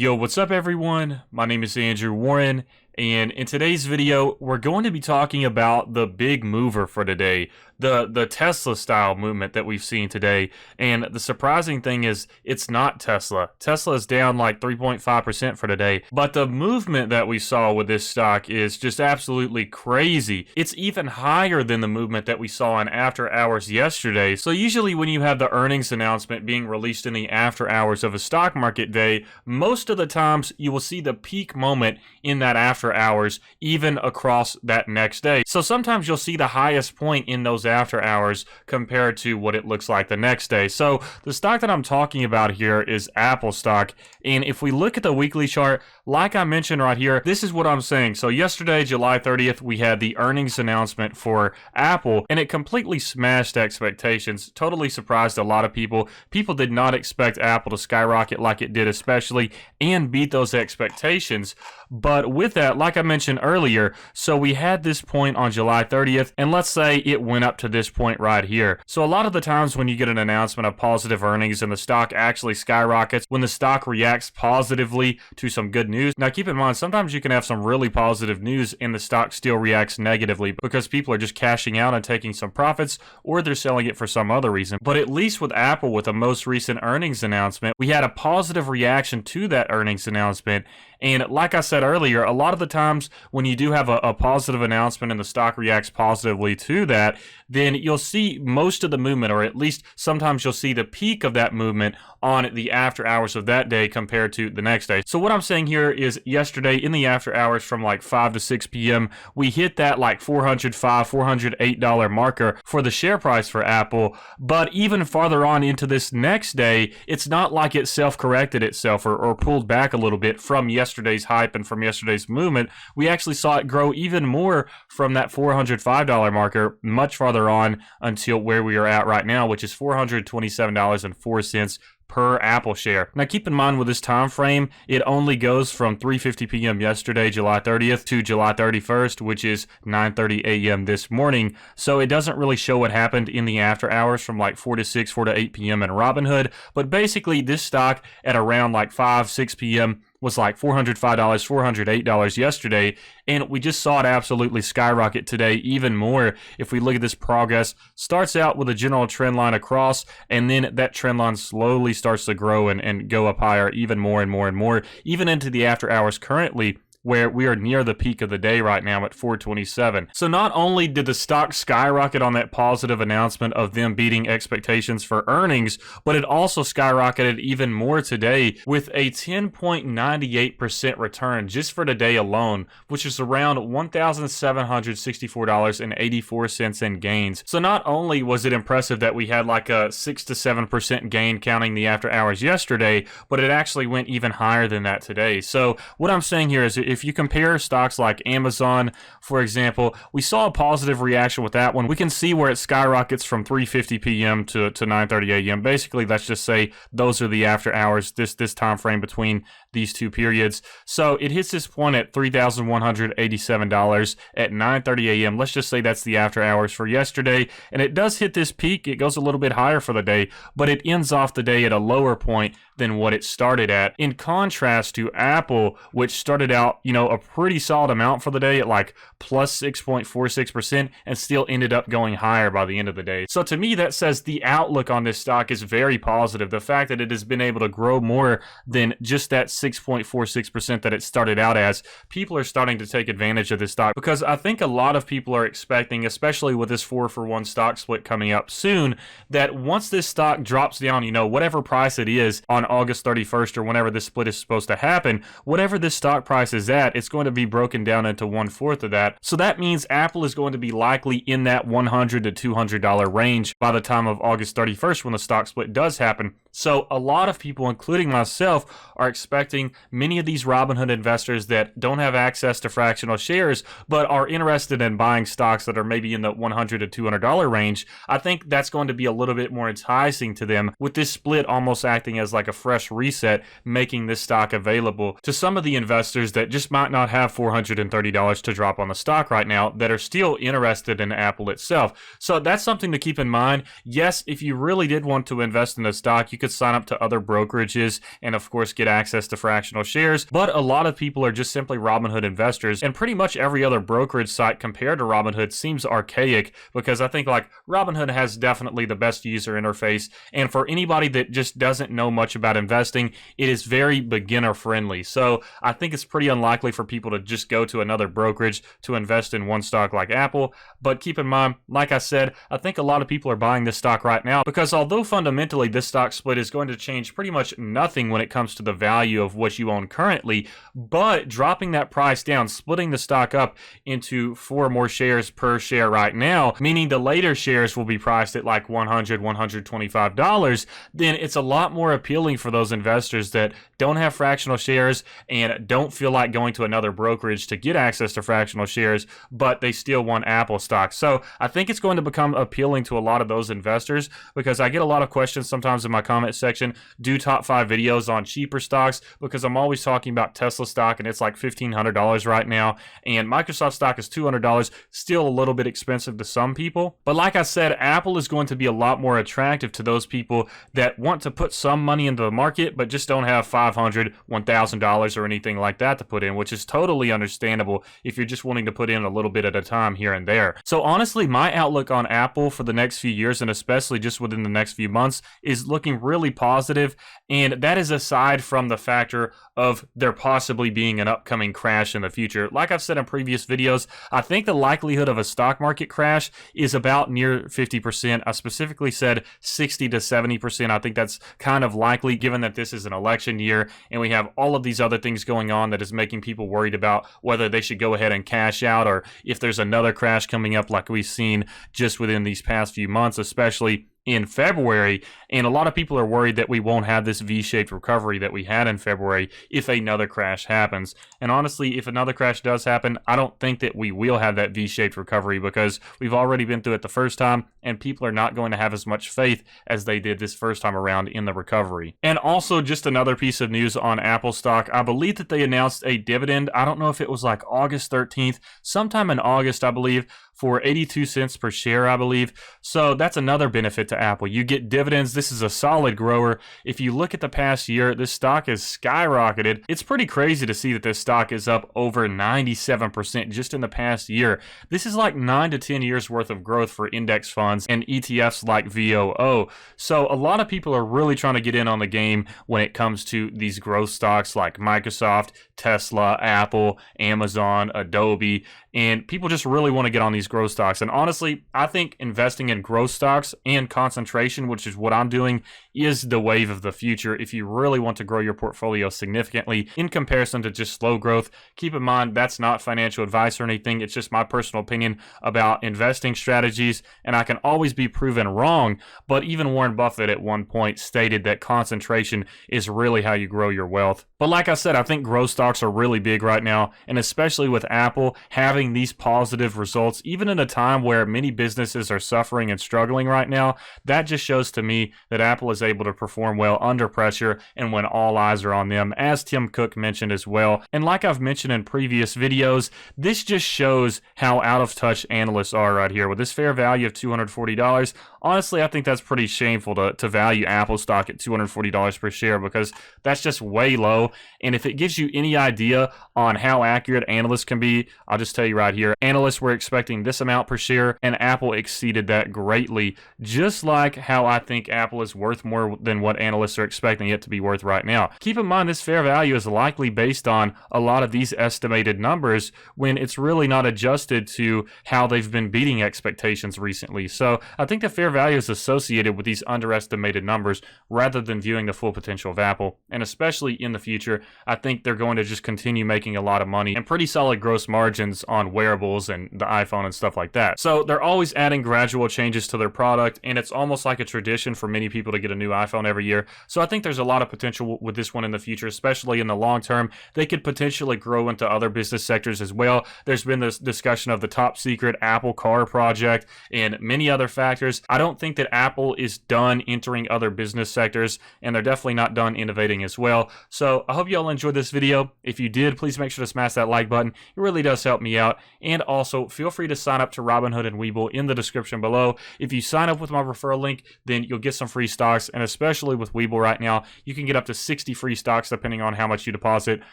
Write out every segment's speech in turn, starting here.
Yo, what's up everyone? My name is Andrew Warren, and in today's video, we're going to be talking about the big mover for today, the Tesla style movement that we've seen today. And the surprising thing is it's not Tesla. Tesla is down like 3.5% for today, but the movement that we saw with this stock is just absolutely crazy. It's even higher than the movement that we saw in after hours yesterday. So usually when you have the earnings announcement being released in the after hours of a stock market day, most of the times you will see the peak moment in that after hours, even across that next day. So sometimes you'll see the highest point in those after hours compared to what it looks like the next day. So the stock that I'm talking about here is Apple stock. And if we look at the weekly chart, like I mentioned right here, this is what I'm saying. So yesterday, July 30th, we had the earnings announcement for Apple, and it completely smashed expectations. Totally surprised a lot of people. People did not expect Apple to skyrocket like it did, especially, and beat those expectations. But with that, like I mentioned earlier, so we had this point on July 30th, and let's say it went up to this point right here. So a lot of the times when you get an announcement of positive earnings and the stock actually skyrockets, when the stock reacts positively to some good news. Now keep in mind, sometimes you can have some really positive news and the stock still reacts negatively because people are just cashing out and taking some profits, or they're selling it for some other reason. But at least with Apple, with the most recent earnings announcement, we had a positive reaction to that earnings announcement. And like I said earlier, a lot of the times when you do have a positive announcement and the stock reacts positively to that, then you'll see most of the movement, or at least sometimes you'll see the peak of that movement on the after hours of that day compared to the next day. So what I'm saying here is yesterday in the after hours from like 5 to 6 p.m., we hit that like $405, $408 marker for the share price for Apple. But even farther on into this next day, it's not like it self-corrected itself or pulled back a little bit from yesterday's hype and from yesterday's movement. We actually saw it grow even more from that $405 marker much farther on until where we are at right now, which is $427.04 per Apple share. Now keep in mind with this time frame, it only goes from 3:50 p.m. yesterday, July 30th, to July 31st, which is 9:30 a.m. this morning. So it doesn't really show what happened in the after hours from like 4 to 6, 4 to 8 p.m. in Robinhood. But basically this stock at around like 5, 6 p.m. was like $405, $408 yesterday, and we just saw it absolutely skyrocket today even more. If we look at this progress, starts out with a general trend line across, and then that trend line slowly starts to grow and go up higher even more and more and more, even into the after hours currently, where we are near the peak of the day right now at 427. So not only did the stock skyrocket on that positive announcement of them beating expectations for earnings, but it also skyrocketed even more today with a 10.98% return just for today alone, which is around $1,764.84 in gains. So not only was it impressive that we had like a 6 to 7% gain counting the after hours yesterday, but it actually went even higher than that today. So what I'm saying here is if you compare stocks like Amazon, for example, we saw a positive reaction with that one. We can see where it skyrockets from 3:50 p.m. to 9:30 a.m. Basically, let's just say those are the after hours, this time frame between these two periods. So it hits this point at $3,187 at 9:30 a.m. Let's just say that's the after hours for yesterday. And it does hit this peak. It goes a little bit higher for the day, but it ends off the day at a lower point than what it started at. In contrast to Apple, which started out, a pretty solid amount for the day at like plus 6.46% and still ended up going higher by the end of the day. So to me, that says the outlook on this stock is very positive. The fact that it has been able to grow more than just that 6.46% that it started out as, people are starting to take advantage of this stock because I think a lot of people are expecting, especially with this 4-for-1 stock split coming up soon, that once this stock drops down, whatever price it is on August 31st or whenever this split is supposed to happen, whatever this stock price is at, it's going to be broken down into 1/4 of that. So that means Apple is going to be likely in that $100 to $200 range by the time of August 31st when the stock split does happen. So a lot of people, including myself, are expecting many of these Robinhood investors that don't have access to fractional shares but are interested in buying stocks that are maybe in the $100 to $200 range. I think that's going to be a little bit more enticing to them, with this split almost acting as like a fresh reset, making this stock available to some of the investors that just might not have $430 to drop on the stock right now that are still interested in Apple itself. So that's something to keep in mind. Yes, if you really did want to invest in a stock, you could could sign up to other brokerages and of course get access to fractional shares, but a lot of people are just simply Robinhood investors, and pretty much every other brokerage site compared to Robinhood seems archaic, because I think like Robinhood has definitely the best user interface, and for anybody that just doesn't know much about investing, it is very beginner friendly. So I think it's pretty unlikely for people to just go to another brokerage to invest in one stock like Apple. But keep in mind, like I said, I think a lot of people are buying this stock right now because although fundamentally this stock split is going to change pretty much nothing when it comes to the value of what you own currently, but dropping that price down, splitting the stock up into 4 more shares per share right now, meaning the later shares will be priced at like $100, $125, then it's a lot more appealing for those investors that don't have fractional shares and don't feel like going to another brokerage to get access to fractional shares, but they still want Apple stock. So I think it's going to become appealing to a lot of those investors, because I get a lot of questions sometimes in my comment section, do top 5 videos on cheaper stocks, because I'm always talking about Tesla stock and it's like $1,500 right now, and Microsoft stock is $200, still a little bit expensive to some people. But like I said, Apple is going to be a lot more attractive to those people that want to put some money into the market but just don't have $500, $1,000 or anything like that to put in, which is totally understandable if you're just wanting to put in a little bit at a time here and there. So honestly, my outlook on Apple for the next few years, and especially just within the next few months, is looking really positive, and that is aside from the factor of there possibly being an upcoming crash in the future. Like I've said in previous videos, I think the likelihood of a stock market crash is about near 50%. I specifically said 60 to 70%. I think that's kind of likely given that this is an election year and we have all of these other things going on that is making people worried about whether they should go ahead and cash out, or if there's another crash coming up like we've seen just within these past few months, especially in February. And a lot of people are worried that we won't have this V-shaped recovery that we had in February if another crash happens. And honestly, if another crash does happen, I don't think that we will have that V-shaped recovery, because we've already been through it the first time and people are not going to have as much faith as they did this first time around in the recovery. And also, just another piece of news on Apple stock, I believe that they announced a dividend. I don't know if it was like August 13th, sometime in August, I believe, for 82 cents per share, I believe. So that's another benefit to Apple. You get dividends. This is a solid grower. If you look at the past year, this stock has skyrocketed. It's pretty crazy to see that this stock is up over 97% just in the past year. This is like 9 to 10 years worth of growth for index funds and ETFs like VOO. So a lot of people are really trying to get in on the game when it comes to these growth stocks like Microsoft, Tesla, Apple, Amazon, Adobe, and people just really want to get on these growth stocks. And honestly, I think investing in growth stocks and concentration, which is what I'm doing, is the wave of the future if you really want to grow your portfolio significantly in comparison to just slow growth. Keep in mind, that's not financial advice or anything. It's just my personal opinion about investing strategies, and I can always be proven wrong. But even Warren Buffett at one point stated that concentration is really how you grow your wealth. But like I said, I think growth stocks are really big right now, and especially with Apple having these positive results, even in a time where many businesses are suffering and struggling right now, that just shows to me that Apple is able to perform well under pressure and when all eyes are on them, as Tim Cook mentioned as well. And like I've mentioned in previous videos, this just shows how out of touch analysts are right here. With this fair value of $240, honestly, I think that's pretty shameful to value Apple stock at $240 per share, because that's just way low. And if it gives you any idea on how accurate analysts can be, I'll just tell you right here, analysts were expecting this amount per share and Apple exceeded that greatly, just like how I think Apple is worth more than what analysts are expecting it to be worth right now. Keep in mind, this fair value is likely based on a lot of these estimated numbers when it's really not adjusted to how they've been beating expectations recently. So I think the fair value is associated with these underestimated numbers rather than viewing the full potential of Apple. And especially in the future, I think they're going to just continue making a lot of money and pretty solid gross margins on wearables and the iPhone and stuff like that. So they're always adding gradual changes to their product, and it's almost like a tradition for many people to get a new iPhone every year. So I think there's a lot of potential with this one in the future, especially in the long term. They could potentially grow into other business sectors as well. There's been this discussion of the top secret Apple Car project and many other factors. I I don't think that Apple is done entering other business sectors, and they're definitely not done innovating as well. So I hope you all enjoyed this video. If you did, please make sure to smash that like button. It really does help me out. And also, feel free to sign up to Robinhood and Webull in the description below. If you sign up with my referral link, then you'll get some free stocks, and especially with Webull right now, you can get up to 60 free stocks depending on how much you deposit.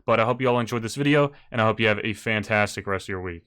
But I hope you all enjoyed this video, and I hope you have a fantastic rest of your week.